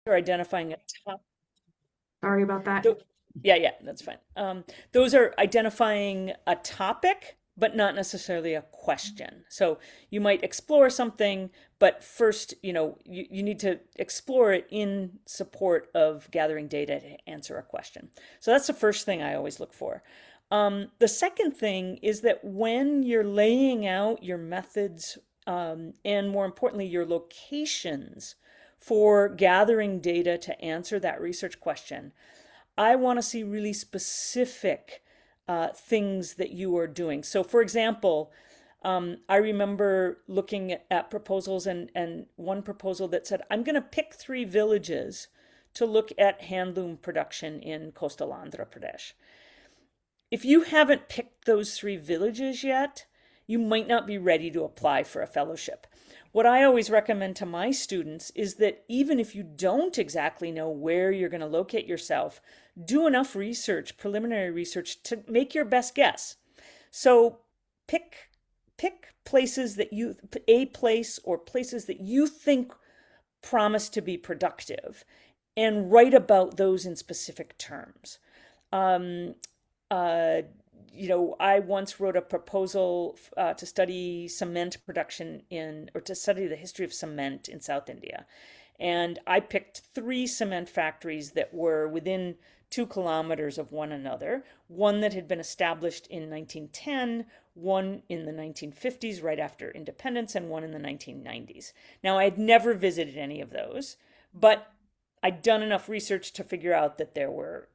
are identifying a top. Sorry about that. tho- yeah, that's fine. Those are identifying a topic, but not necessarily a question. So you might explore something, but first, you need to explore it in support of gathering data to answer a question. So that's the first thing I always look for. The second thing is that when you're laying out your methods, and more importantly, your locations for gathering data to answer that research question, I want to see really specific things that you are doing. So, for example, I remember looking at proposals, and one proposal that said, I'm going to pick 3 villages to look at handloom production in coastal Andhra Pradesh. If you haven't picked those 3 villages yet, you might not be ready to apply for a fellowship. What I always recommend to my students is that even if you don't exactly know where you're going to locate yourself, do enough research, preliminary research, to make your best guess. So pick places that a place or places that you think promise to be productive, and write about those in specific terms. Um, uh, I once wrote a proposal to study cement production or to study the history of cement in South India. And I picked 3 cement factories that were within 2 kilometers of one another. One that had been established in 1910, one in the 1950s, right after independence, and one in the 1990s. Now, I had never visited any of those, but I'd done enough research to figure out that there were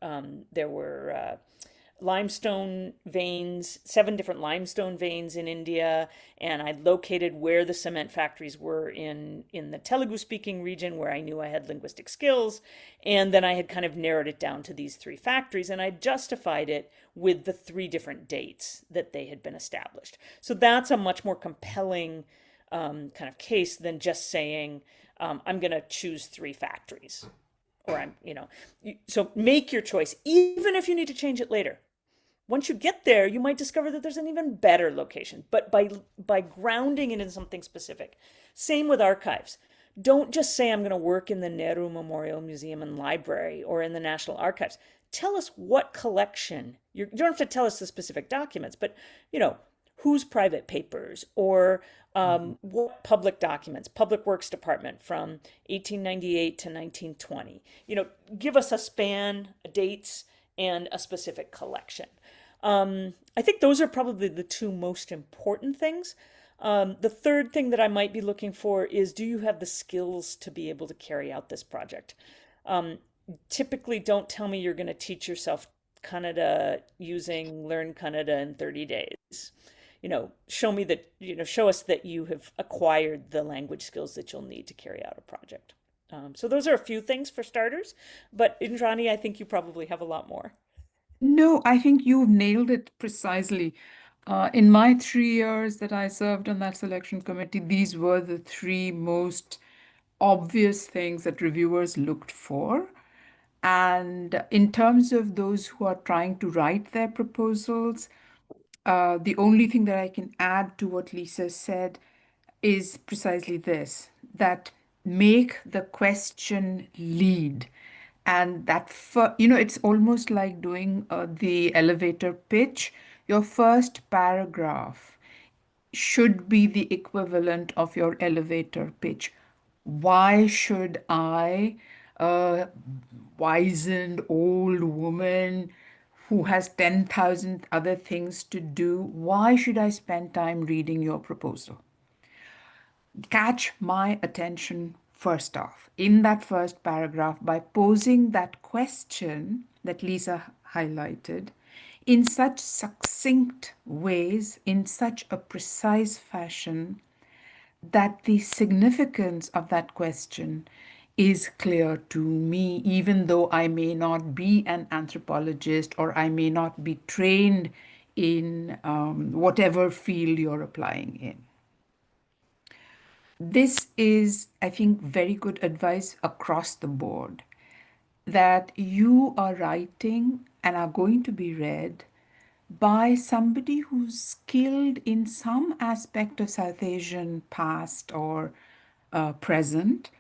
limestone veins, 7 different limestone veins in India, and I located where the cement factories were in the Telugu speaking region where I knew I had linguistic skills, and then I had kind of narrowed it down to these 3 factories, and I justified it with the 3 different dates that they had been established. So that's a much more compelling kind of case than just saying I'm going to choose 3 factories. Or so make your choice, even if you need to change it later. Once you get there, you might discover that there's an even better location, but by grounding it in something specific. Same with archives. Don't just say I'm going to work in the Nehru Memorial Museum and Library or in the National Archives. Tell us what collection. You don't have to tell us the specific documents, but whose private papers, or what public documents, Public Works Department from 1898 to 1920. Give us a span, dates, and a specific collection. I think those are probably the 2 most important things. The third thing that I might be looking for is, do you have the skills to be able to carry out this project? Um, Typically, don't tell me you're going to teach yourself Kannada using Learn Kannada in 30 days. Show us that you have acquired the language skills that you'll need to carry out a project. So those are a few things for starters, but Indrani, I think you probably have a lot more. No, I think you've nailed it precisely. In my 3 years that I served on that selection committee, these were the 3 most obvious things that reviewers looked for. And in terms of those who are trying to write their proposals, the only thing that I can add to what Lisa said is precisely this, that make the question lead. And it's almost like doing the elevator pitch. Your first paragraph should be the equivalent of your elevator pitch. Why should I, a wizened old woman who has 10,000 other things to do, why should I spend time reading your proposal? Catch my attention first off in that first paragraph by posing that question that Lisa highlighted in such succinct ways, in such a precise fashion, that the significance of that question is clear to me, even though I may not be an anthropologist or I may not be trained in whatever field you're applying in. This is, I think, very good advice across the board, that you are writing and are going to be read by somebody who's skilled in some aspect of South Asian past or present,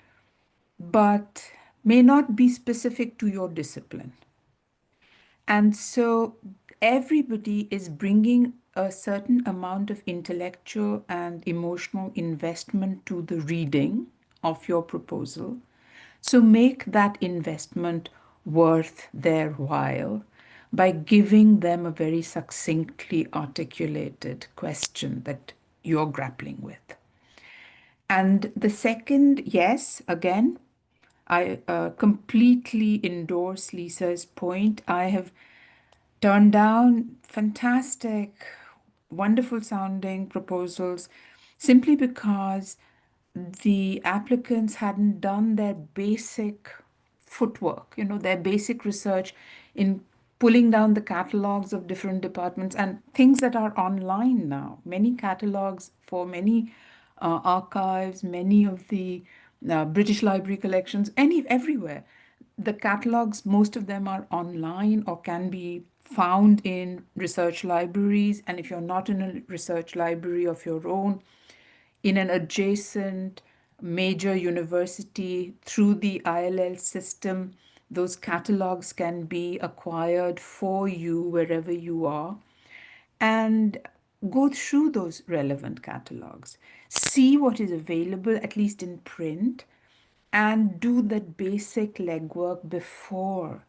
but may not be specific to your discipline. And so everybody is bringing a certain amount of intellectual and emotional investment to the reading of your proposal. So make that investment worth their while by giving them a very succinctly articulated question that you're grappling with. And the second, yes, again, I completely endorse Lisa's point. I have turned down fantastic, wonderful sounding proposals simply because the applicants hadn't done their basic footwork, their basic research in pulling down the catalogs of different departments and things that are online now. Many catalogs for many archives, many of the British Library collections, everywhere. The catalogs, most of them are online or can be found in research libraries. And if you're not in a research library of your own, in an adjacent major university through the ILL system, those catalogs can be acquired for you wherever you are. And go through those relevant catalogs, see what is available, at least in print, and do that basic legwork before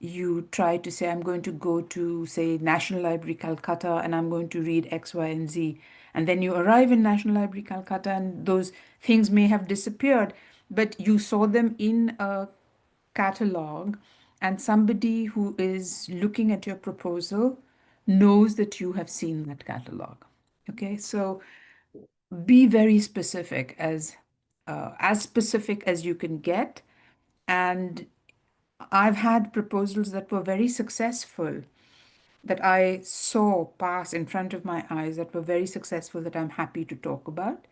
you try to say, I'm going to go to, say, National Library Calcutta and I'm going to read X, Y, and Z. And then you arrive in National Library Calcutta and those things may have disappeared, but you saw them in a catalog, and somebody who is looking at your proposal knows that you have seen that catalog. Okay, so be very as specific as you can get. And I've had proposals that were very successful that I saw pass in front of my eyes that were very successful that I'm happy to talk about.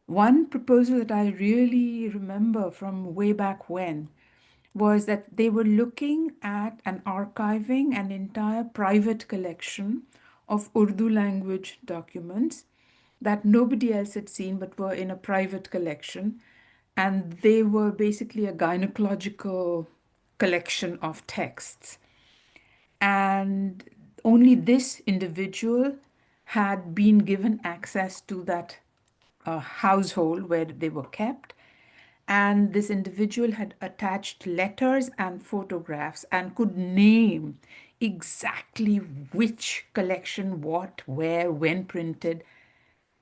One proposal that I really remember from way back when was that they were looking at and archiving an entire private collection of Urdu language documents that nobody else had seen but were in a private collection. And they were basically a gynecological collection of texts. And only this individual had been given access to that household where they were kept. And this individual had attached letters and photographs and could name exactly which collection, what, where, when printed.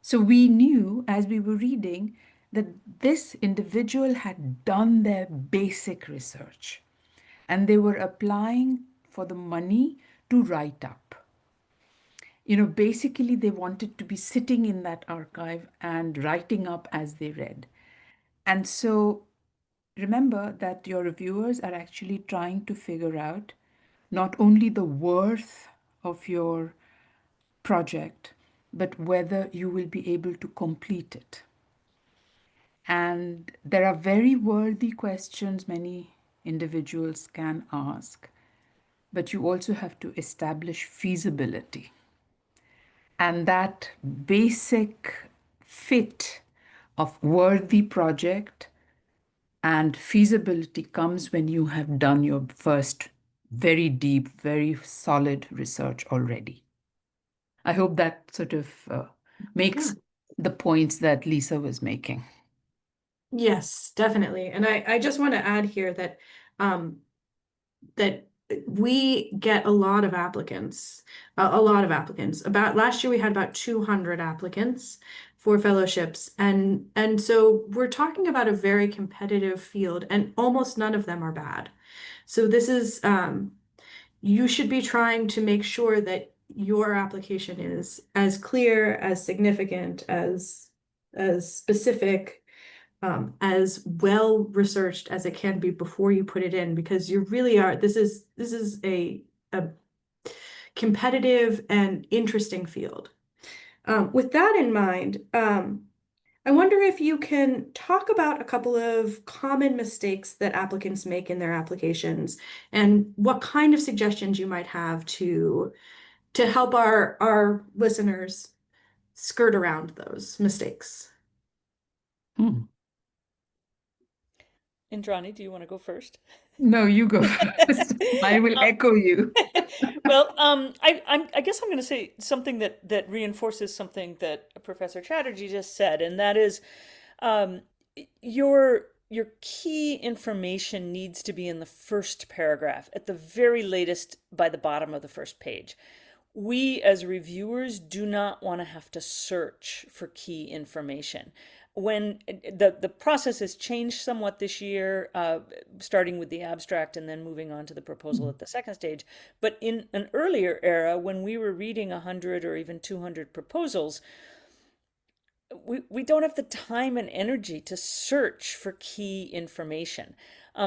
So we knew as we were reading that this individual had done their basic research and they were applying for the money to write up. Basically, they wanted to be sitting in that archive and writing up as they read. And so remember that your reviewers are actually trying to figure out not only the worth of your project, but whether you will be able to complete it. And there are very worthy questions many individuals can ask, but you also have to establish feasibility. And that basic fit of worthy project and feasibility comes when you have done your first very deep, very solid research already. I hope that sort of Yeah. makes the points that Lisa was making. Yes, definitely. And I just want to add here that um that we get a lot of applicants, a lot of applicants. About last year we had about 200 applicants for fellowships, and so we're talking about a very competitive field, and almost none of them are bad. So this is you should be trying to make sure that your application is as clear, as significant, as specific, as well researched as it can be before you put it in, because you really are, this is a competitive and interesting field. With that in mind, I wonder if you can talk about a couple of common mistakes that applicants make in their applications and what kind of suggestions you might have to help our listeners skirt around those mistakes. Hmm. Indrani, do you want to go first? No, you go first. I will Um, echo you. well, I guess I'm going to say something that reinforces something that Professor Chatterjee just said, and that is, um, your key information needs to be in the first paragraph, at the very latest by the bottom of the first page. We as reviewers do not want to have to search for key information. When the process has changed somewhat this year, starting with the abstract and then moving on to the proposal at the second stage. But in an earlier era, when we were reading 100 or even 200 proposals, we don't have the time and energy to search for key information.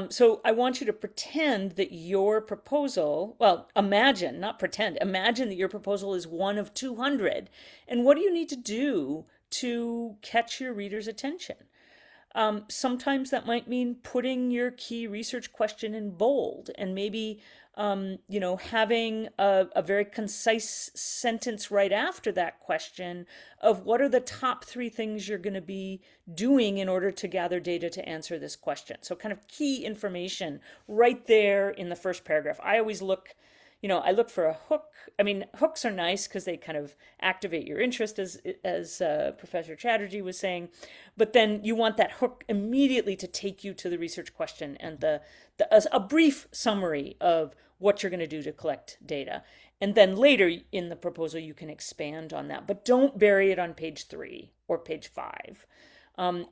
So I want you to pretend that your proposal, well, imagine, not pretend, imagine that your proposal is one of 200. And what do you need to do to catch your reader's attention? Sometimes that might mean putting your key research question in bold and maybe, having a very concise sentence right after that question of what are the top three things you're going to be doing in order to gather data to answer this question. So kind of key information right there in the first paragraph. I look for a hook. I mean, hooks are nice because they kind of activate your interest, as Professor Chatterjee was saying. But then you want that hook immediately to take you to the research question and a brief summary of what you're going to do to collect data. And then later in the proposal, you can expand on that. But don't bury it on page 3 or page 5.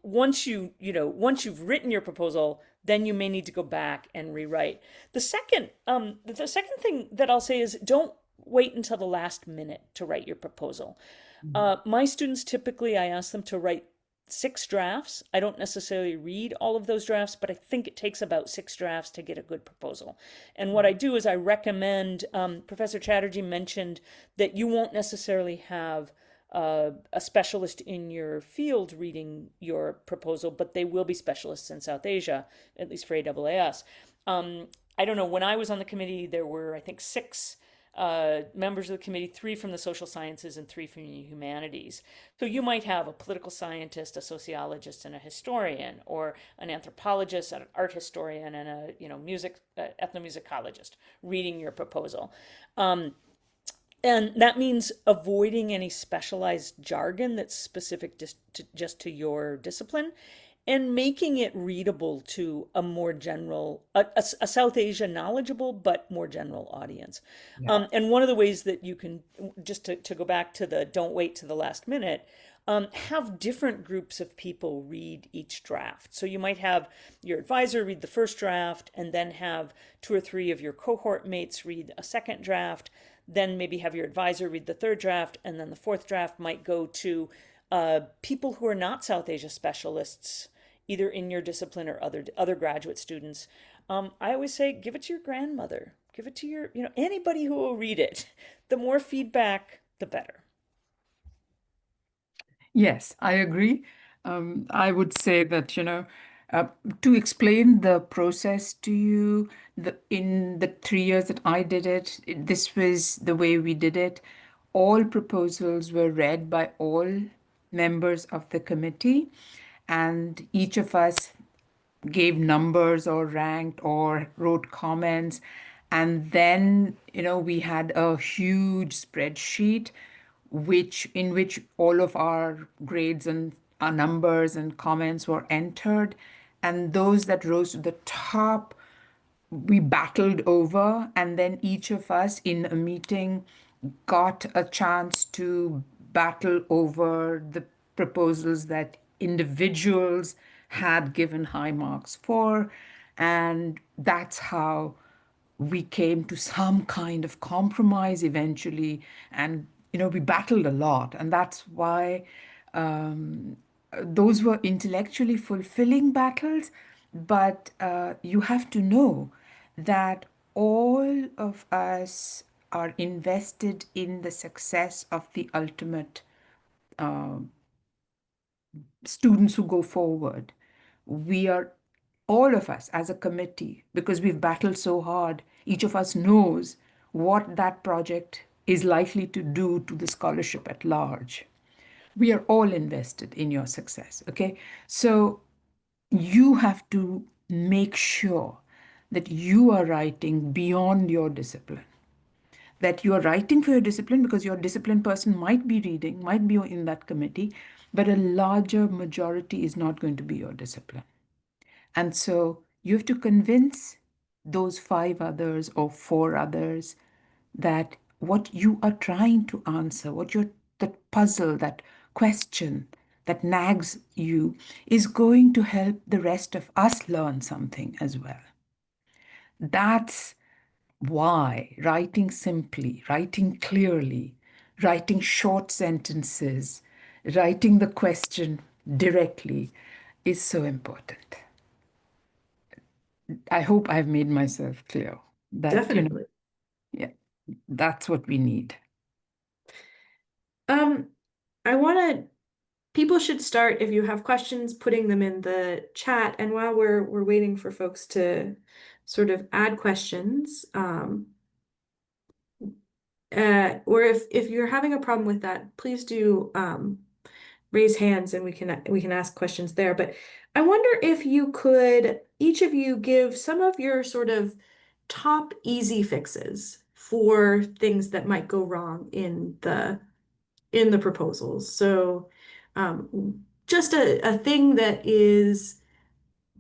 Once you've written your proposal, then you may need to go back and rewrite. The second thing that I'll say is don't wait until the last minute to write your proposal. My students typically, I ask them to write 6 drafts. I don't necessarily read all of those drafts, but I think it takes about 6 drafts to get a good proposal. And what I do is I recommend, Professor Chatterjee mentioned that you won't necessarily have a specialist in your field reading your proposal, but they will be specialists in South Asia, at least for AIIS. I don't know, when I was on the committee, there were, I think, 6 members of the committee, 3 from the social sciences and 3 from the humanities. So you might have a political scientist, a sociologist, and a historian, or an anthropologist, an art historian, and a music ethnomusicologist reading your proposal. And that means avoiding any specialized jargon that's specific just to your discipline and making it readable to a more general, a South Asia knowledgeable, but more general audience. Yeah. And one of the ways that you can, just to go back to the don't wait to the last minute, have different groups of people read each draft. So you might have your advisor read the first draft and then have 2 or 3 of your cohort mates read a second draft, then maybe have your advisor read the third draft, and then the fourth draft might go to people who are not South Asia specialists, either in your discipline or other graduate students. I always say, give it to your grandmother, give it to your, anybody who will read it. The more feedback, the better. Yes, I agree. I would say that, to explain the process to you, in the 3 years that I did it, this was the way we did it. All proposals were read by all members of the committee, and each of us gave numbers or ranked or wrote comments. And then, we had a huge spreadsheet in which all of our grades and our numbers and comments were entered. And those that rose to the top, we battled over, and then each of us in a meeting got a chance to battle over the proposals that individuals had given high marks for. And that's how we came to some kind of compromise eventually. And, we battled a lot. And that's why those were intellectually fulfilling battles. But you have to know that all of us are invested in the success of the ultimate students who go forward. We are, all of us as a committee, because we've battled so hard, each of us knows what that project is likely to do to the scholarship at large. We are all invested in your success, okay? So you have to make sure that you are writing beyond your discipline, that you are writing for your discipline because your discipline person might be reading, might be in that committee, but a larger majority is not going to be your discipline. And so you have to convince those five others or four others that what you are trying to answer, that puzzle, that question that nags you is going to help the rest of us learn something as well. That's why writing simply, writing clearly, writing short sentences, writing the question directly is so important. I hope I've made myself clear that, Definitely. yeah, that's what we need. Um, I want to People should start, if you have questions, putting them in the chat. And while we're waiting for folks to sort of add questions, or if you're having a problem with that, please do raise hands and we can ask questions there. But I wonder if you could, each of you, give some of your sort of top easy fixes for things that might go wrong in the proposals. So just a thing that is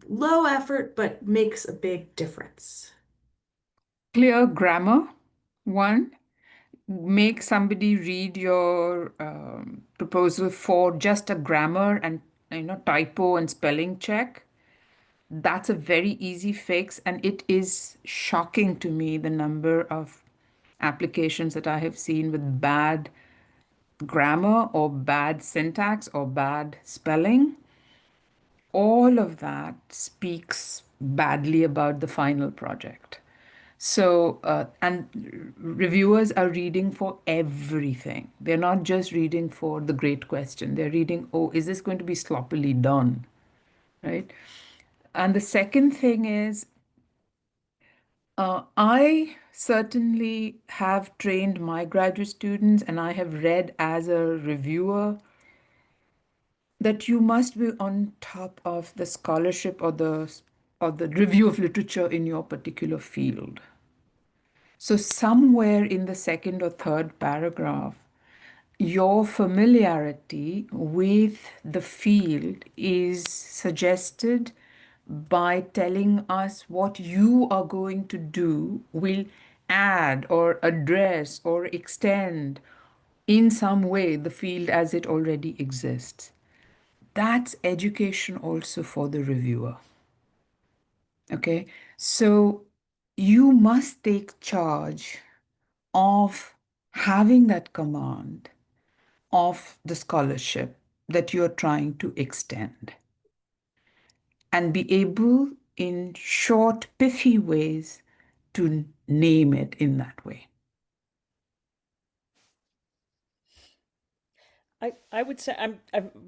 low effort but makes a big difference. Clear grammar, one. Make somebody read your proposal for just a grammar and typo and spelling check. That's a very easy fix, and it is shocking to me the number of applications that I have seen with bad grammar or bad syntax or bad spelling. All of that speaks badly about the final project. So, and reviewers are reading for everything. They're not just reading for the great question. They're reading, oh, is this going to be sloppily done? Right? And the second thing is, I certainly have trained my graduate students, and I have read as a reviewer that you must be on top of the scholarship or the review of literature in your particular field. So somewhere in the second or third paragraph, your familiarity with the field is suggested by telling us what you are going to do will add or address or extend in some way the field as it already exists. That's education also for the reviewer. Okay, so you must take charge of having that command of the scholarship that you're trying to extend and be able in short, pithy ways to name it in that way. I would say I'm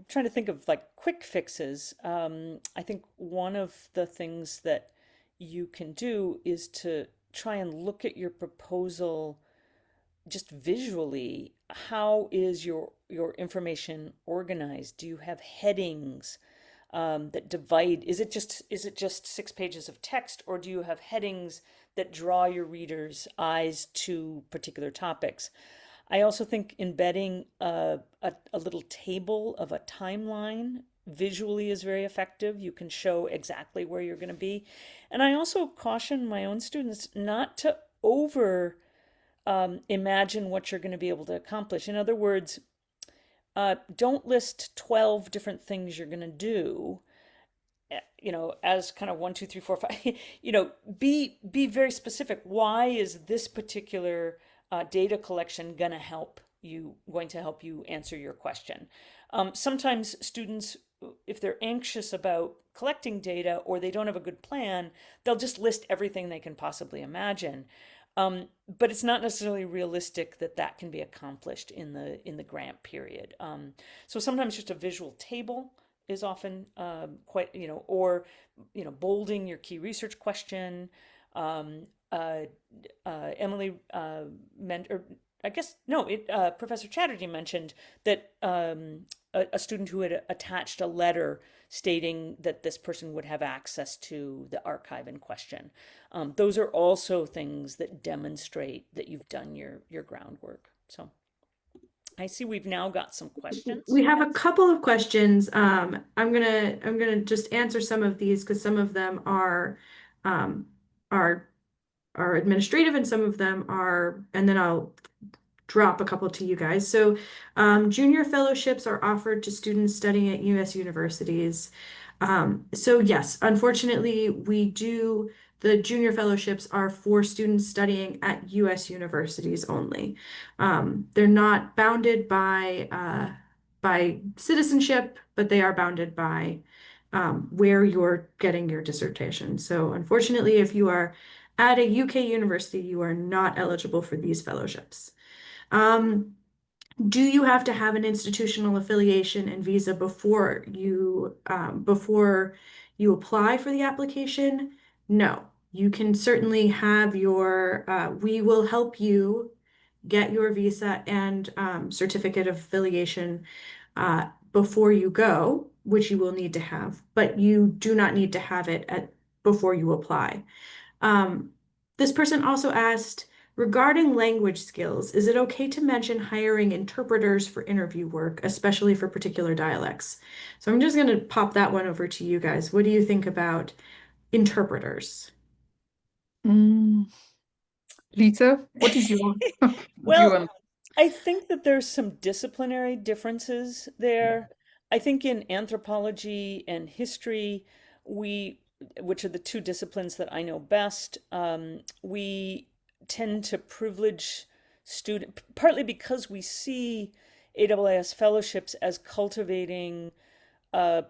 trying to think of like quick fixes. I think one of the things that you can do is to try and look at your proposal just visually. How is your information organized? Do you have headings that divide? Is it just 6 pages of text, or do you have headings that draw your readers' eyes to particular topics? I also think embedding a little table of a timeline visually is very effective. You can show exactly where you're going to be. And I also caution my own students not to over imagine what you're going to be able to accomplish. In other words, don't list 12 different things you're going to do, as kind of one, two, three, four, five, be very specific. Why is this particular data collection going to help you answer your question? Sometimes students, if they're anxious about collecting data or they don't have a good plan, they'll just list everything they can possibly imagine. But it's not necessarily realistic that that can be accomplished in the grant period. So sometimes just a visual table is often quite, or bolding your key research question. Emily meant, or I guess no, Professor Chatterjee mentioned that a student who had attached a letter stating that this person would have access to the archive in question. Those are also things that demonstrate that you've done your groundwork. So I see we've now got some questions. We have a couple of questions. I'm gonna just answer some of these because some of them um, are are administrative and some of them are, and then I'll drop a couple to you guys. So, junior fellowships are offered to students studying at US universities. So yes, unfortunately, the junior fellowships are for students studying at US universities only. They're not bounded by citizenship, but they are bounded by where you're getting your dissertation. So unfortunately, if you are at a UK university, you are not eligible for these fellowships. Um, do you have to have an institutional affiliation and visa before you apply for the application? No, you can certainly have we will help you get your visa and certificate of affiliation before you go, which you will need to have, but you do not need to have it before you apply. Um, this person also asked, regarding language skills, is it okay to mention hiring interpreters for interview work, especially for particular dialects? So I'm just going to pop that one over to you guys. What do you think about interpreters? Mm. Lisa, what is your view Well, on? I think that there's some disciplinary differences Yeah. there. I think in anthropology and history, we, which are the two disciplines that I know best, we tend to privilege student, partly because we see AIIS fellowships as cultivating a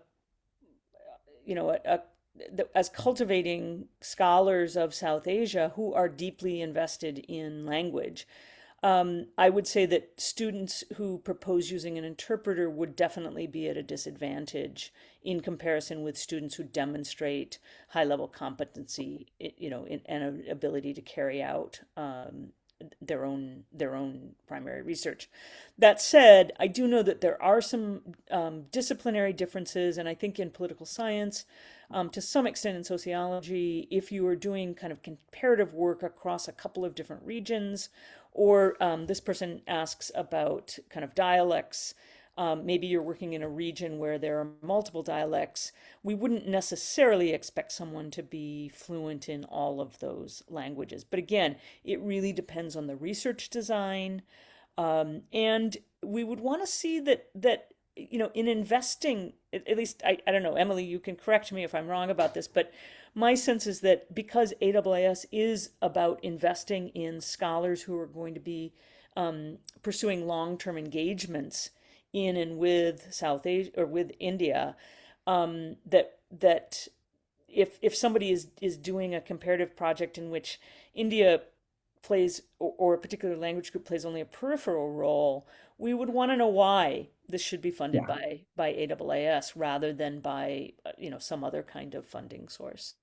as cultivating scholars of South Asia who are deeply invested in language. I would say that students who propose using an interpreter would definitely be at a disadvantage in comparison with students who demonstrate high level competency, and an ability to carry out their own primary research. That said, I do know that there are some disciplinary differences, and I think in political science, to some extent in sociology, if you are doing kind of comparative work across a couple of different regions, or this person asks about kind of dialects. Maybe you're working in a region where there are multiple dialects. We wouldn't necessarily expect someone to be fluent in all of those languages. But again, it really depends on the research design. And we would want to see that in investing, at least I don't know, Emily, you can correct me if I'm wrong about this, but my sense is that because AIIS is about investing in scholars who are going to be pursuing long-term engagements in and with South Asia or with India, that if somebody is doing a comparative project in which India plays or a particular language group plays only a peripheral role, we would want to know why this should be funded Yeah. by AIIS rather than by some other kind of funding source.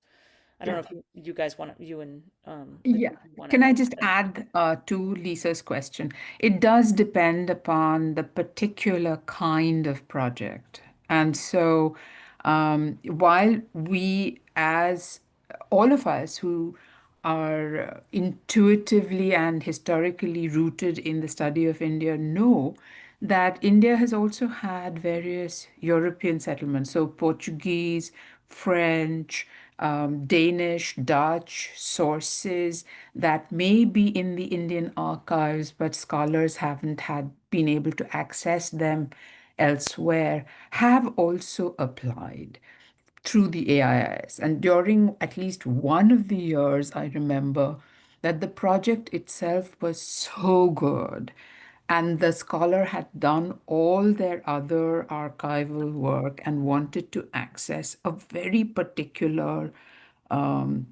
I don't Yeah. know if you guys want to, you and the Yeah. group want to Can I add to just that. add to Lisa's question? It does depend upon the particular kind of project. And so, while we, as all of us who are intuitively and historically rooted in the study of India, know that India has also had various European settlements, so Portuguese, French, Danish, Dutch sources that may be in the Indian archives, but scholars haven't had been able to access them elsewhere, have also applied through the AIIS. And during at least one of the years, I remember that the project itself was so good. And the scholar had done all their other archival work and wanted to access a very particular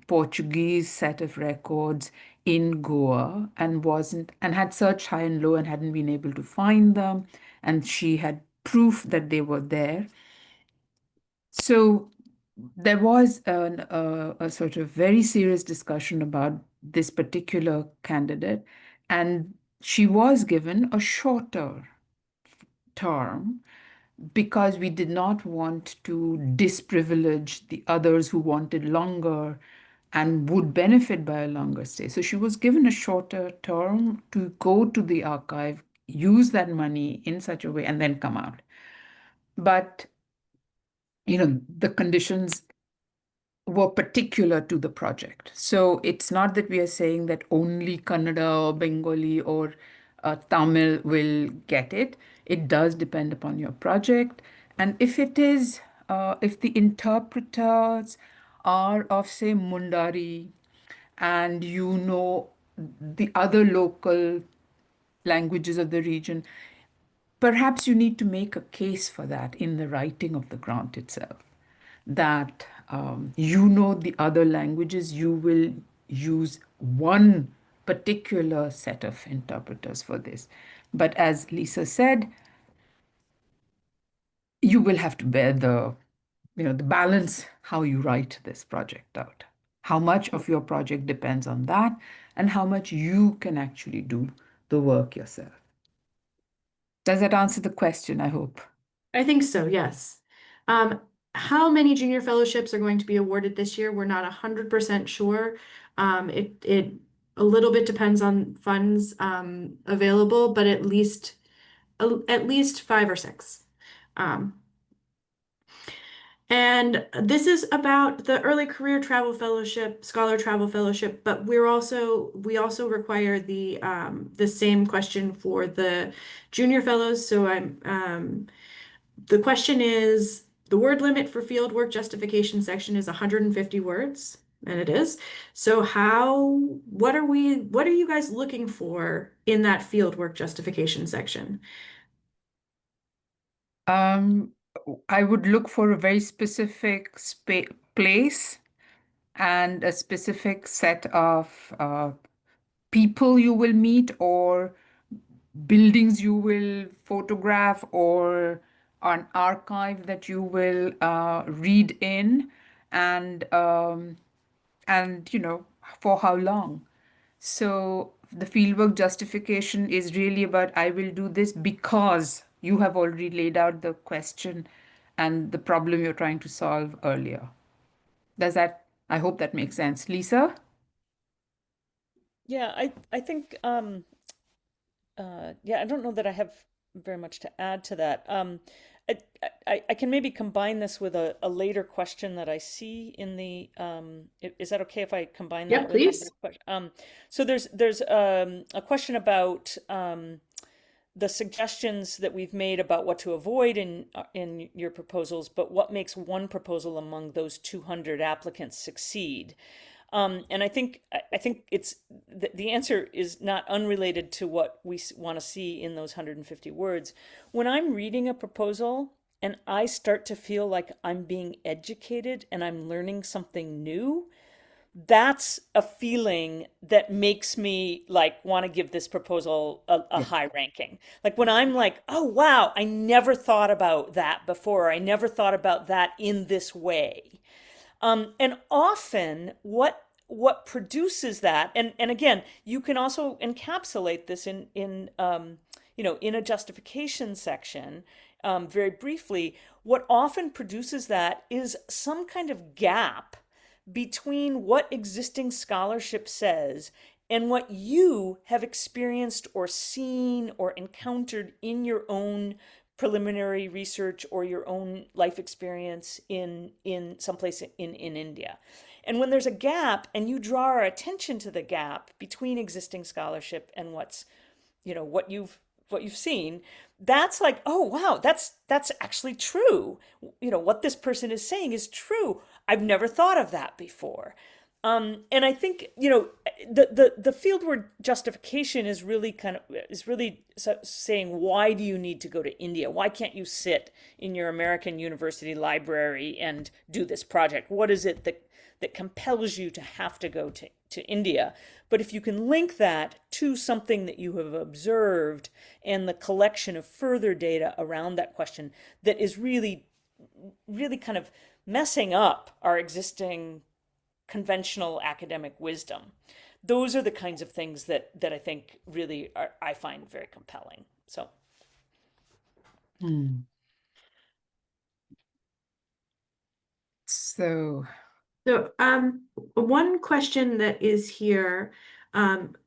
Portuguese set of records in Goa and wasn't and had searched high and low and hadn't been able to find them. And she had proof that they were there. So there was a sort of very serious discussion about this particular candidate, and she was given a shorter term because we did not want to disprivilege the others who wanted longer and would benefit by a longer stay. So she was given a shorter term to go to the archive, use that money in such a way, and then come out. But, the conditions were particular to the project. So it's not that we are saying that only Kannada or Bengali or Tamil will get it. It does depend upon your project. And if the interpreters are of, say, Mundari, and the other local languages of the region, perhaps you need to make a case for that in the writing of the grant itself, that the other languages, you will use one particular set of interpreters for this. But as Lisa said, you will have to bear the balance how you write this project out. How much of your project depends on that, and how much you can actually do the work yourself. Does that answer the question, I hope? I think so, yes. Um, how many junior fellowships are going to be awarded this year? We're not 100% sure. It a little bit depends on funds available, but at least 5 or 6. Um, and this is about the early career travel fellowship, scholar travel fellowship, but we also require the same question for the junior fellows. So the question is, the word limit for fieldwork justification section is 150 words, and it is. So what are you guys looking for in that fieldwork justification section? Um, I would look for a very specific place and a specific set of people you will meet, or buildings you will photograph, or an archive that you will read in, and for how long. So the fieldwork justification is really about, I will do this because you have already laid out the question and the problem you're trying to solve earlier. I hope that makes sense. Lisa? Yeah, I think yeah, I don't know that I have very much to add to that. I, I can maybe combine this with a later question that I see in the is that okay if I combine that Yep, with a please. later question? So there's a question about the suggestions that we've made about what to avoid in your proposals, but what makes one proposal among those 200 applicants succeed? And I think it's the answer is not unrelated to what we want to see in those 150 words. When I'm reading a proposal and I start to feel like I'm being educated and I'm learning something new, that's a feeling that makes me like want to give this proposal a Yeah. high ranking. Like when I'm like, oh wow, I never thought about that before. I never thought about that in this way. And often what produces that, and again, you can also encapsulate this in a justification section, very briefly. What often produces that is some kind of gap between what existing scholarship says and what you have experienced or seen or encountered in your own preliminary research or your own life experience in someplace in India. And when there's a gap and you draw our attention to the gap between existing scholarship and what you've seen, that's like, oh wow, that's actually true. What this person is saying is true. I've never thought of that before. And I think, the fieldwork justification is really saying, why do you need to go to India? Why can't you sit in your American university library and do this project? What is it that compels you to have to go to India? But if you can link that to something that you have observed and the collection of further data around that question that is really, really kind of messing up our existing conventional academic wisdom. Those are the kinds of things that I think really I find very compelling. So Hmm. So, So, one question that is here,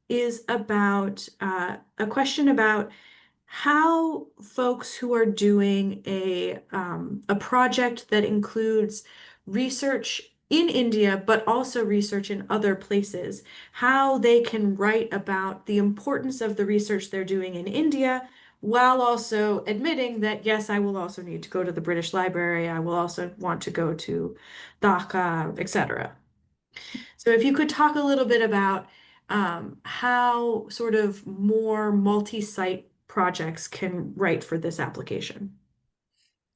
is about a question about how folks who are doing a project that includes research in India, but also research in other places, how they can write about the importance of the research they're doing in India, while also admitting that, yes, I will also need to go to the British Library, I will also want to go to Dhaka, etc. So if you could talk a little bit about how sort of more multi-site projects can write for this application.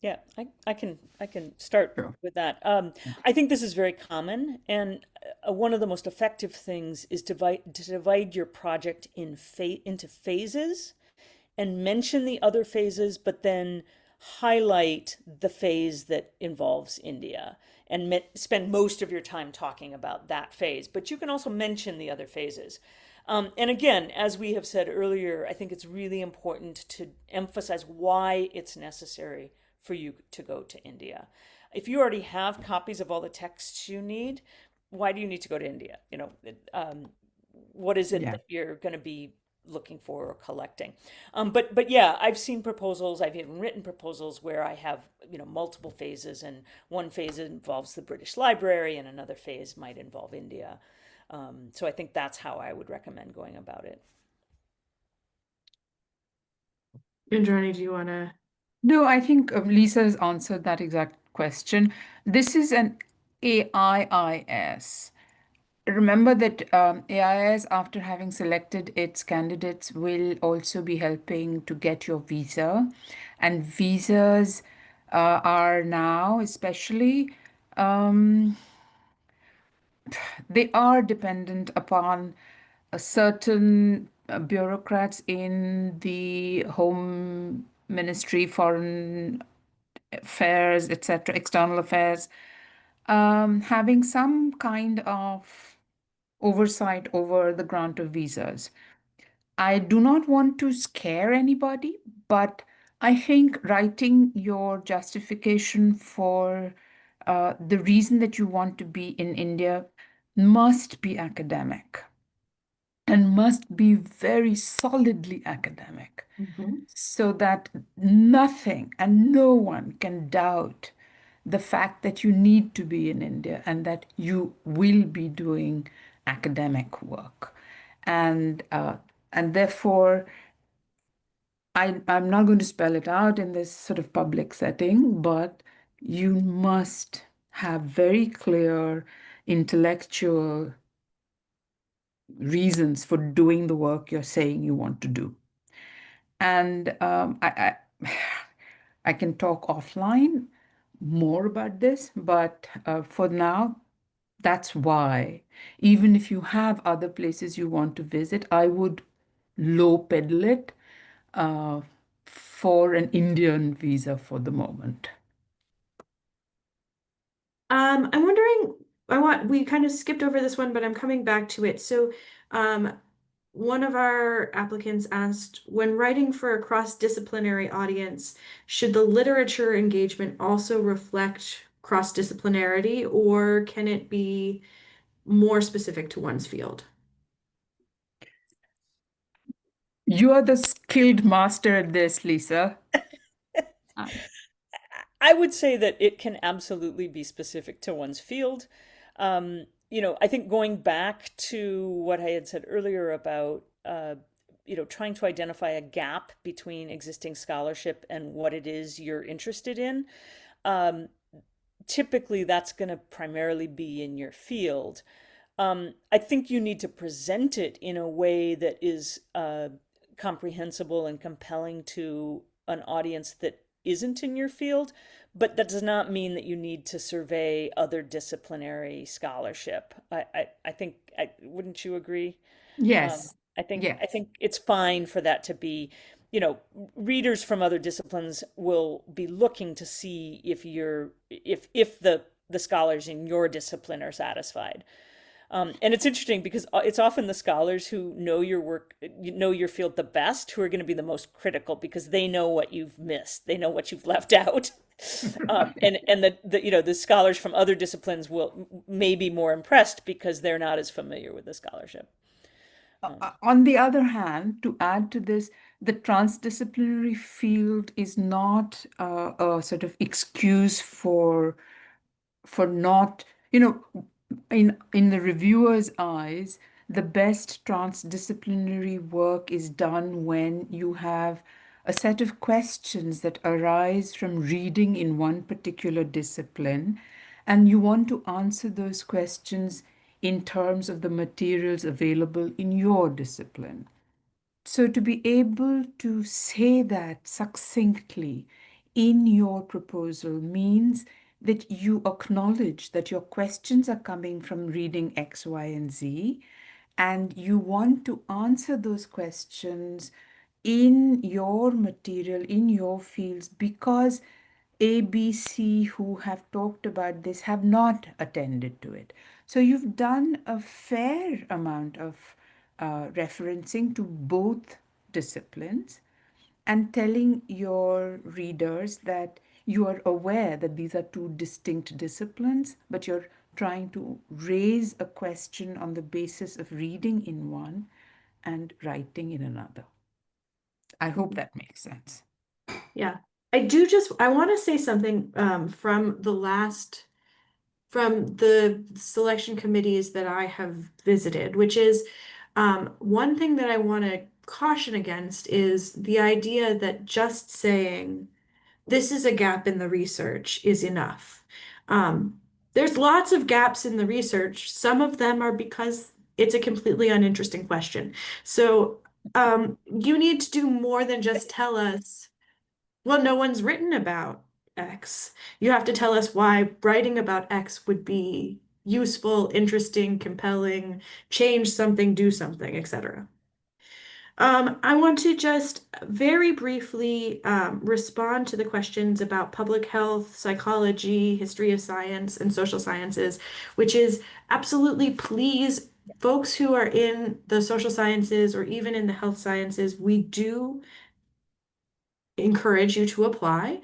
Yeah, I can start sure. with that. I think this is very common, and one of the most effective things is to divide your project into phases and mention the other phases, but then highlight the phase that involves India and spend most of your time talking about that phase. But you can also mention the other phases. And again, as we have said earlier, I think it's really important to emphasize why it's necessary for you to go to India. If you already have copies of all the texts you need, why do you need to go to India? What is it Yeah. that you're going to be looking for or collecting? But yeah, I've seen proposals. I've even written proposals where I have multiple phases, and one phase involves the British Library, and another phase might involve India. So I think that's how I would recommend going about it. Indrani, do you want to? No, I think Lisa has answered that exact question. This is an AIIS. Remember that AIIS, after having selected its candidates, will also be helping to get your visa. And visas are now, especially, um, they are dependent upon a certain bureaucrats in the Home Ministry, Foreign Affairs, etc., External Affairs, having some kind of oversight over the grant of visas. I do not want to scare anybody, but I think writing your justification for the reason that you want to be in India must be academic and must be very solidly academic Mhm. so that nothing and no one can doubt the fact that you need to be in India and that you will be doing academic work. And therefore, I'm not going to spell it out in this sort of public setting, but you must have very clear intellectual reasons for doing the work you're saying you want to do. And I can talk offline more about this, but for now, that's why. Even if you have other places you want to visit, I would low pedal it uh, for an Indian visa for the moment. I'm wondering, we kind of skipped over this one, but I'm coming back to it. So, um, one of our applicants asked, when writing for a cross-disciplinary audience, should the literature engagement also reflect cross-disciplinarity, or can it be more specific to one's field? You are the skilled master at this, Lisa. Uh, I would say that it can absolutely be specific to one's field. I think going back to what I had said earlier about, trying to identify a gap between existing scholarship and what it is you're interested in, um, typically that's going to primarily be in your field. I think you need to present it in a way that is comprehensible and compelling to an audience that isn't in your field, but that does not mean that you need to survey other disciplinary scholarship. I think, wouldn't you agree? yes, I think I yes. think it's fine for that to be, you know, readers from other disciplines will be looking to see if the scholars in your discipline are satisfied. And it's interesting because it's often the scholars who know your work, you know your field the best, who are going to be the most critical because they know what you've missed, they know what you've left out. And the scholars from other disciplines may be more impressed because they're not as familiar with the scholarship. On the other hand, to add to this, the transdisciplinary field is not a sort of excuse for not, you know, in the reviewer's eyes, the best transdisciplinary work is done when you have a set of questions that arise from reading in one particular discipline, and you want to answer those questions in terms of the materials available in your discipline. So, to be able to say that succinctly in your proposal means that you acknowledge that your questions are coming from reading X, Y, and Z, and you want to answer those questions in your material, in your fields, because ABC who have talked about this have not attended to it. So you've done a fair amount of referencing to both disciplines and telling your readers that you are aware that these are two distinct disciplines, but you're trying to raise a question on the basis of reading in one and writing in another. I hope that makes sense. Yeah. I want to say something from the selection committees that I have visited, which is one thing that I want to caution against is the idea that just saying this is a gap in the research is enough. There's lots of gaps in the research. Some of them are because it's a completely uninteresting question. So you need to do more than just tell us, well, no one's written about X. You have to tell us why writing about X would be useful, interesting, compelling, change something, do something, etc. I want to just very briefly respond to the questions about public health, psychology, history of science, and social sciences, which is absolutely please, folks who are in the social sciences or even in the health sciences, we do encourage you to apply.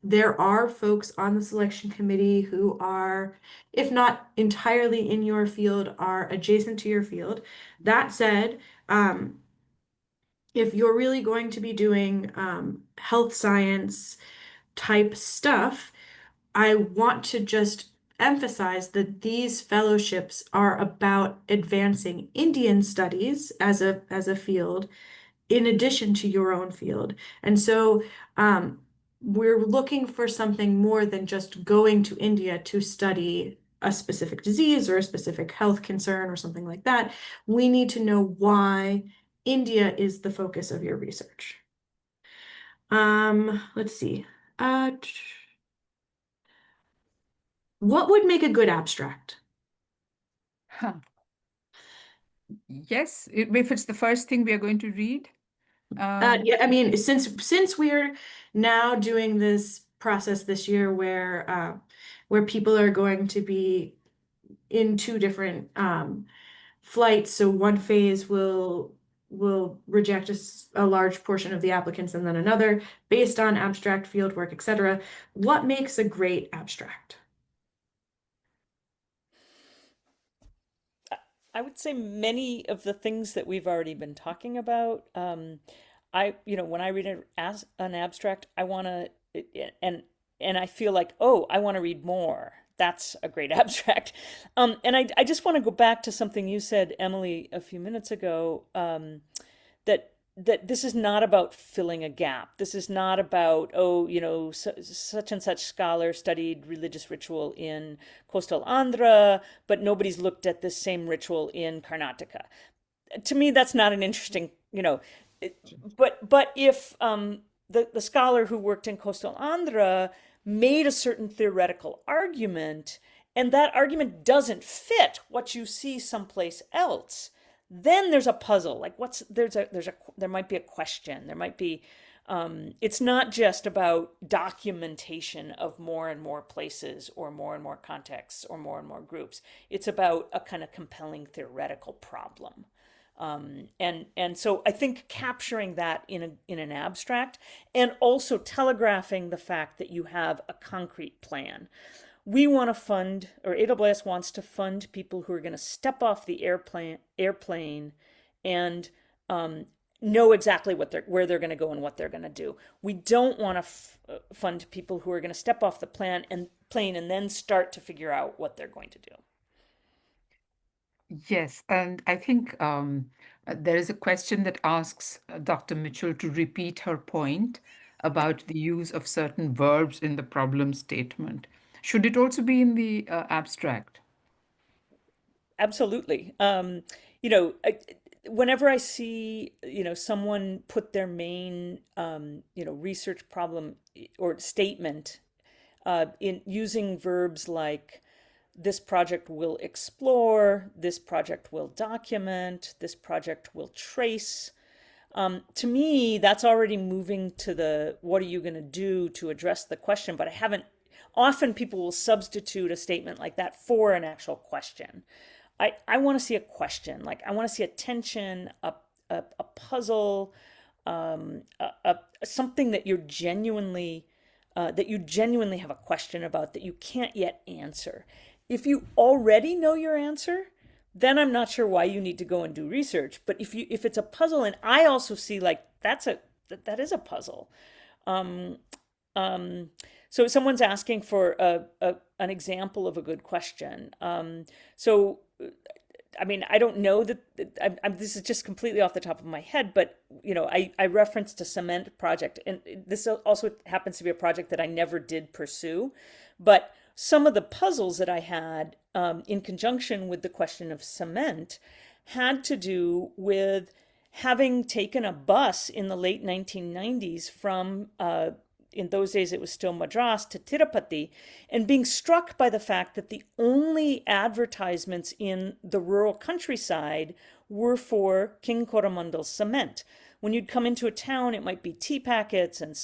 There are folks on the selection committee who are, if not entirely in your field, are adjacent to your field. That said, if you're really going to be doing health science type stuff, I want to just emphasize that these fellowships are about advancing Indian studies as a field in addition to your own field. And so we're looking for something more than just going to India to study a specific disease or a specific health concern or something like that. We need to know why India is the focus of your research. Let's see. What would make a good abstract? Huh. Yes, if it's the first thing we are going to read. Yeah, I mean, since we're now doing this process this year where people are going to be in two different flights, so one phase will reject a large portion of the applicants and then another based on abstract fieldwork, etc. What makes a great abstract? I would say many of the things that we've already been talking about. When I read an abstract, I want to, and I feel like, oh, I want to read more. That's a great abstract. And I just want to go back to something you said, Emily, a few minutes ago, that this is not about filling a gap. This is not about, oh, such and such scholar studied religious ritual in coastal Andhra, but nobody's looked at this same ritual in Karnataka. To me, that's not an interesting, but if the scholar who worked in coastal Andhra made a certain theoretical argument, and that argument doesn't fit what you see someplace else, then there's a puzzle. Like there might be a question. There might be It's not just about documentation of more and more places or more contexts or more groups. It's about a kind of compelling theoretical problem. And so I think capturing that in an abstract and also telegraphing the fact that you have a concrete plan. We want to fund, or AWS wants to fund people who are going to step off the airplane and know exactly where they're going to go and what they're going to do. We don't want to fund people who are going to step off the plane and then start to figure out what they're going to do. Yes, and I think there is a question that asks Dr. Mitchell to repeat her point about the use of certain verbs in the problem statement. Should it also be in the abstract? Absolutely. You know, whenever I see, someone put their main, research problem or statement in using verbs like this project will explore, this project will document, this project will trace. To me, that's already moving to the what are you going to do to address the question, but I haven't. Often people will substitute a statement like that for an actual question. I want to see a question. Like I want to see a tension, a puzzle, something that you genuinely have a question about that you can't yet answer. If you already know your answer, then I'm not sure why you need to go and do research. But if it's a puzzle, and I also see like that is a puzzle. Um, so someone's asking for an example of a good question. So I mean, I don't know that this is just completely off the top of my head, but I referenced a cement project, and this also happens to be a project that I never did pursue. But some of the puzzles that I had in conjunction with the question of cement had to do with having taken a bus in the late 1990s from in those days it was still Madras to Tirupati, and being struck by the fact that the only advertisements in the rural countryside were for King Coromandel cement. When you'd come into a town, it might be tea packets and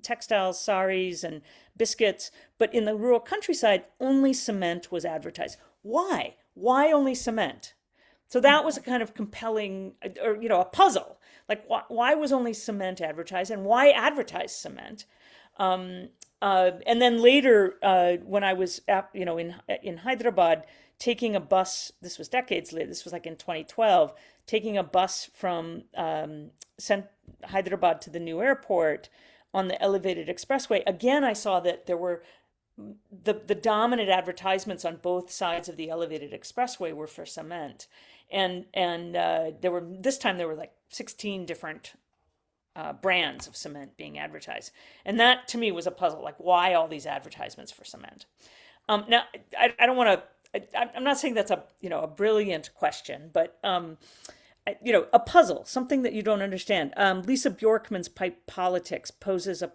textiles, saris and biscuits, but in the rural countryside, only cement was advertised. Why? Why only cement? So that was a kind of compelling, or a puzzle. Like, why was only cement advertised, and why advertise cement? And then later, when I was in Hyderabad, taking a bus. This was decades later. This was like in 2012. Taking a bus from Hyderabad to the new airport on the elevated expressway. Again, I saw that there were the dominant advertisements on both sides of the elevated expressway were for cement, and there were like 16 different brands of cement being advertised, and that to me was a puzzle. Like, why all these advertisements for cement? Now, I don't want to. I'm not saying that's a brilliant question, but a puzzle, something that you don't understand. Lisa Bjorkman's Pipe Politics poses a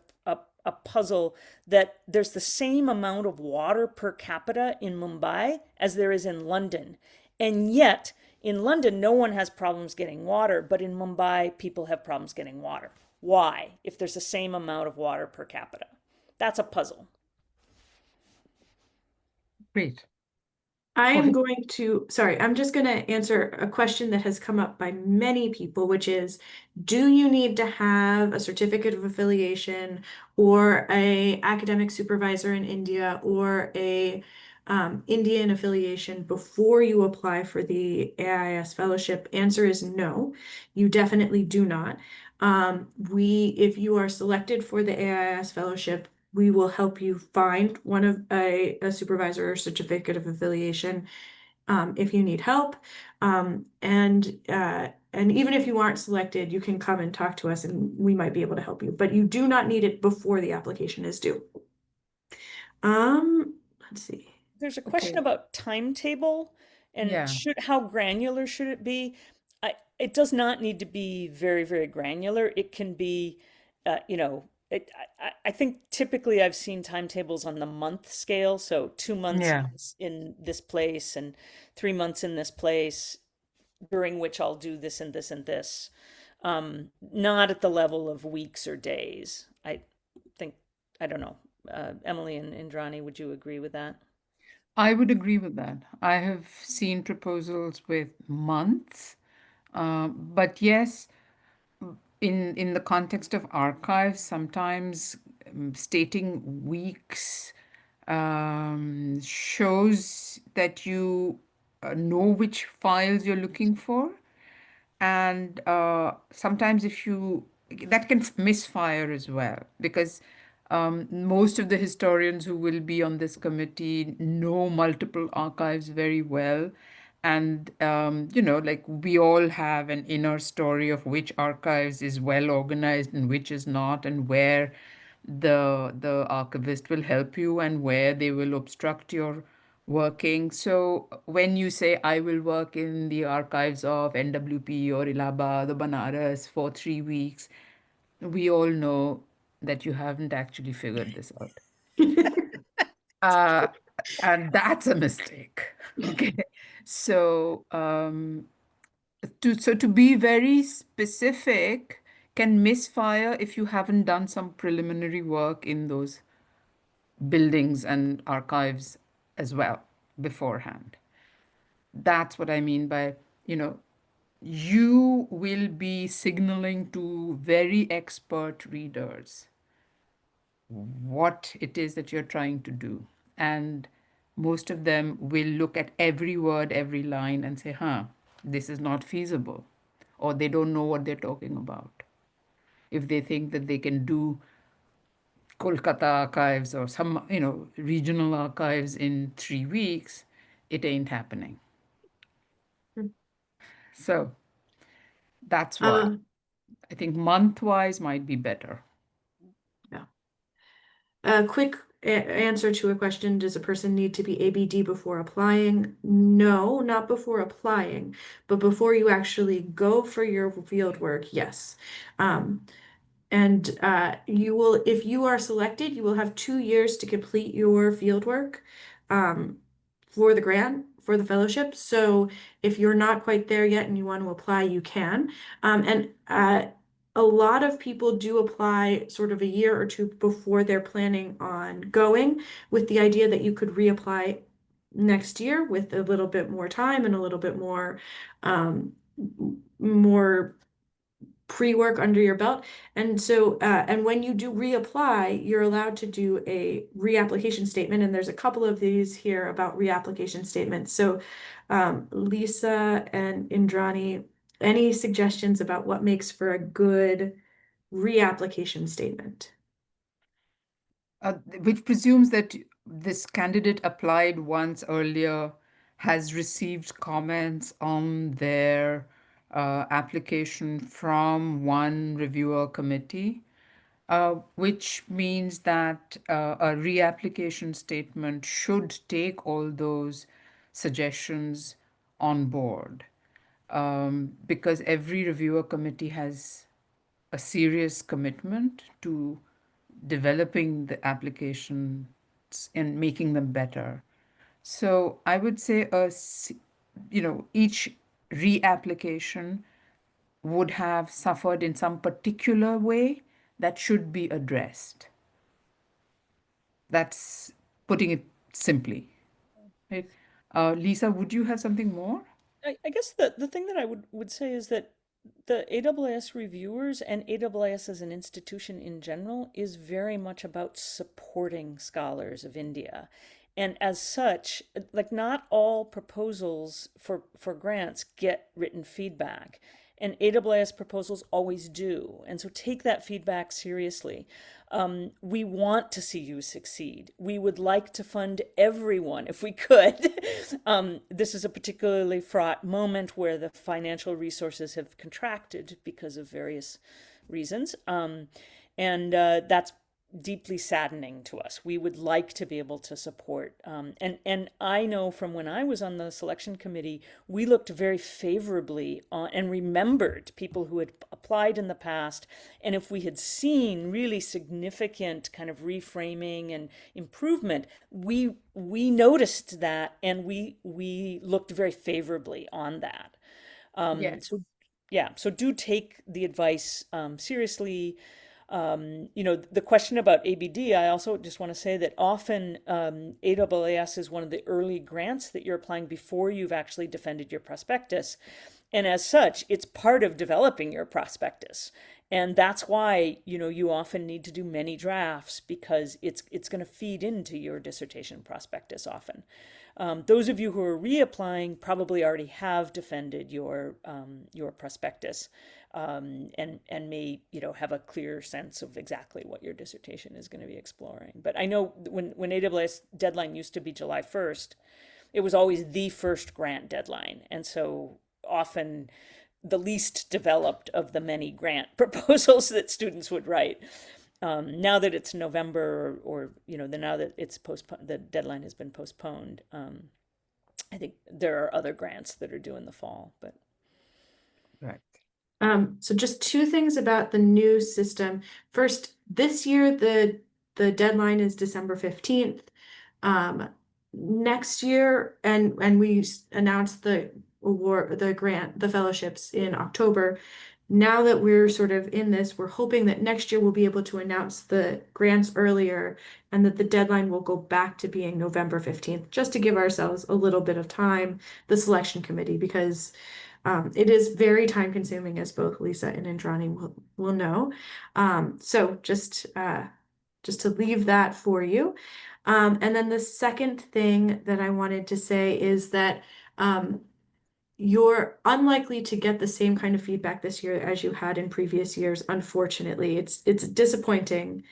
puzzle that there's the same amount of water per capita in Mumbai as there is in London. And yet, in London, no one has problems getting water, but in Mumbai, people have problems getting water. Why? If there's the same amount of water per capita. That's a puzzle. Great. I Go am ahead. sorry, I'm just going to answer a question that has come up by many people, which is, do you need to have a certificate of affiliation or a academic supervisor in India or a Indian affiliation before you apply for the AIIS fellowship? Answer is no, you definitely do not. If you are selected for the AIIS fellowship, we will help you find one of a supervisor or certificate of affiliation if you need help. And even if you aren't selected, you can come and talk to us and we might be able to help you. But you do not need it before the application is due. Let's see. There's a question Okay. about timetable and Yeah. how granular should it be? It does not need to be very, very granular. It can be, I think typically I've seen timetables on the month scale. So 2 months Yeah. in this place and 3 months in this place, during which I'll do this and this and this. not at the level of weeks or days. I think, I don't know. Emily and Indrani, would you agree with that? I would agree with that. I have seen proposals with months, but yes, in the context of archives, sometimes stating weeks shows that you know which files you're looking for. And sometimes if you that can misfire as well, because most of the historians who will be on this committee know multiple archives very well. And like we all have an inner story of which archives is well organized and which is not, and where the archivist will help you and where they will obstruct your working. So when you say I will work in the archives of NWP or Illahabad or Banaras for 3 weeks, we all know that you haven't actually figured this out. Uh, and that's a mistake. Okay. So to be very specific can misfire if you haven't done some preliminary work in those buildings and archives as well beforehand. That's what I mean by, you know, you will be signaling to very expert readers what it is that you're trying to do. And most of them will look at every word, every line, and say, this is not feasible. Or they don't know what they're talking about. If they think that they can do Kolkata archives or some, regional archives in 3 weeks, it ain't happening. So that's why Um, I think month-wise might be better. yeah. A quick answer to a question, does a person need to be ABD before applying? No, not before applying, but before you actually go for your field work, yes. Um, and you will, if you are selected, you will have 2 years to complete your field work for the grant, for the fellowship. So if you're not quite there yet and you want to apply, you can. And a lot of people do apply sort of a year or two before they're planning on going, with the idea that you could reapply next year with a little bit more time and a little bit um, more pre-work under your belt. And so, and when you do reapply, you're allowed to do a reapplication statement. And there's a couple of these here about reapplication statements. So, Lisa and Indrani, any suggestions about what makes for a good reapplication statement? Which presumes that this candidate applied once earlier, has received comments on their application from one reviewer committee, which means that a reapplication statement should take all those suggestions on board. Because every reviewer committee has a serious commitment to developing the applications and making them better. So I would say each reapplication would have suffered in some particular way that should be addressed. That's putting it simply. Right? Lisa, would you have something more? I guess the thing that I would say is that the AIIS reviewers and AIIS as an institution in general is very much about supporting scholars of India. And as such, like not all proposals for grants get written feedback. And AIIS proposals always do. And so take that feedback seriously. We want to see you succeed. We would like to fund everyone if we could. This is a particularly fraught moment where the financial resources have contracted because of various reasons. And that's deeply saddening to us. We would like to be able to support. And I know from when I was on the selection committee, we looked very favorably on and remembered people who had applied in the past. And if we had seen really significant kind of reframing and improvement, we noticed that and we looked very favorably on that. Yes. So Yeah, so do take the advice seriously. The question about ABD, I also just want to say that often AIIS is one of the early grants that you're applying before you've actually defended your prospectus. And as such, it's part of developing your prospectus. And that's why, you often need to do many drafts because it's going to feed into your dissertation prospectus often. Those of you who are reapplying probably already have defended your prospectus, and may have a clear sense of exactly what your dissertation is going to be exploring. But I know when AIIS deadline used to be July 1st, it was always the first grant deadline, and so often the least developed of the many grant proposals that students would write. Now that it's November, or now that it's postponed, the deadline has been postponed. I think there are other grants that are due in the fall, but Right. So just two things about the new system. First, this year the deadline is December 15th. Next year, and we announced the award, the grant, the fellowships in October. Now that we're sort of in this, we're hoping that next year we'll be able to announce the grants earlier and that the deadline will go back to being November 15th, just to give ourselves a little bit of time, the selection committee, because it is very time consuming, as both Lisa and Indrani will know. So just to leave that for you. And then the second thing that I wanted to say is that you're unlikely to get the same kind of feedback this year as you had in previous years. Unfortunately, it's disappointing,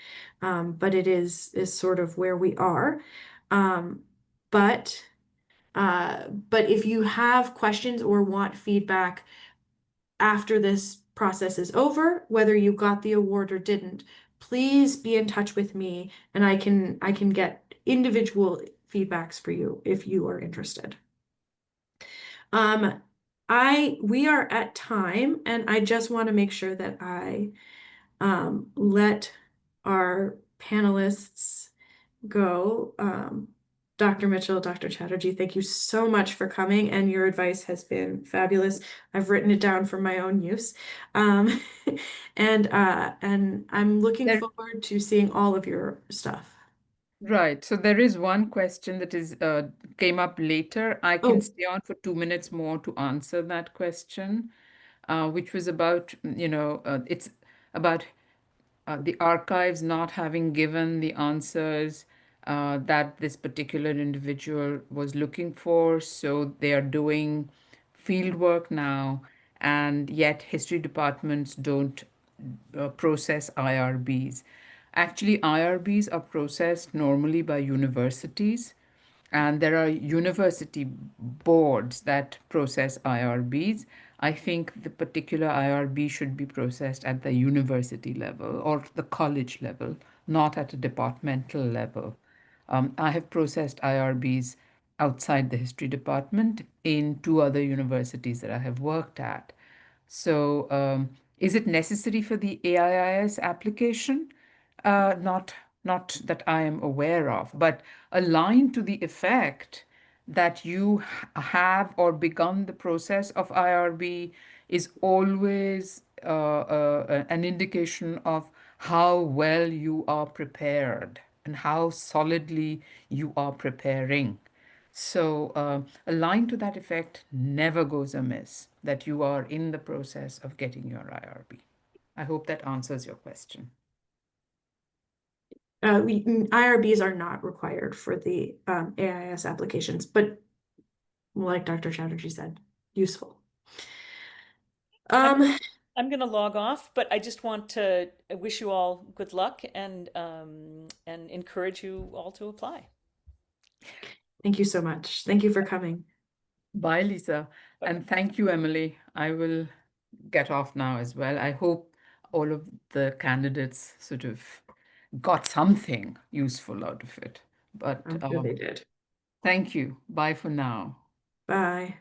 but it is sort of where we are. But if you have questions or want feedback after this process is over, whether you got the award or didn't, please be in touch with me and I can get individual feedbacks for you if you are interested. We are at time, and I just want to make sure that I let our panelists go. Dr. Mitchell, Dr. Chatterjee, thank you so much for coming, and your advice has been fabulous. I've written it down for my own use. Um, and I'm looking There, forward to seeing all of your stuff. right. So there is one question that is came up later. I can Oh, stay on for 2 minutes more to answer that question, which was about, it's about the archives not having given the answers that this particular individual was looking for. So they are doing field work now, and yet history departments don't process IRBs. Actually, IRBs are processed normally by universities, and there are university boards that process IRBs. I think the particular IRB should be processed at the university level or the college level, not at a departmental level. I have processed IRBs outside the history department in two other universities that I have worked at. So, is it necessary for the AIIS application? Not, not that I am aware of, but a line to the effect that you have or begun the process of IRB is always an indication of how well you are prepared and how solidly you are preparing. So, a line to that effect never goes amiss that you are in the process of getting your IRB. I hope that answers your question. IRBs are not required for the AIS applications, but like Dr. Chatterjee said, useful. I'm Um, I'm gonna log off, but I just want to wish you all good luck and encourage you all to apply. Thank you so much. Thank you for coming. Bye, Lisa. Bye. And thank you, Emily. I will get off now as well. I hope all of the candidates sort of got something useful out of it. But I'm sure they did. thank you. Bye for now. Bye.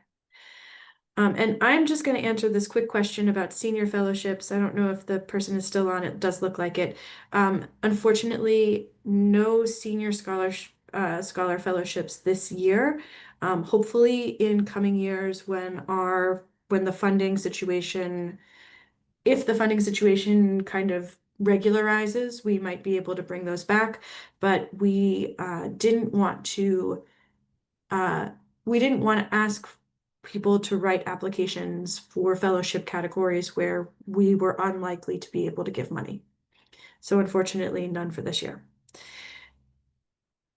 And I'm just going to answer this quick question about senior fellowships. I don't know if the person is still on. It does look like it. Unfortunately, no senior scholar fellowships this year. Hopefully, in coming years, when our when the funding situation, if the funding situation kind of regularizes, we might be able to bring those back. But didn't want to we didn't want to ask people to write applications for fellowship categories where we were unlikely to be able to give money. So unfortunately, none for this year.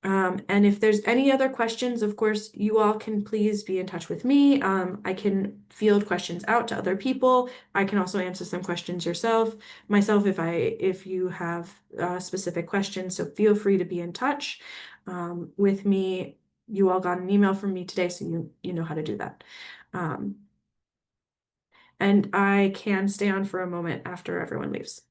And if there's any other questions, of course, you all can please be in touch with me. I can field questions out to other people. I can also answer some questions myself if you have specific questions. So feel free to be in touch with me. You all got an email from me today, so you know how to do that. And I can stay on for a moment after everyone leaves.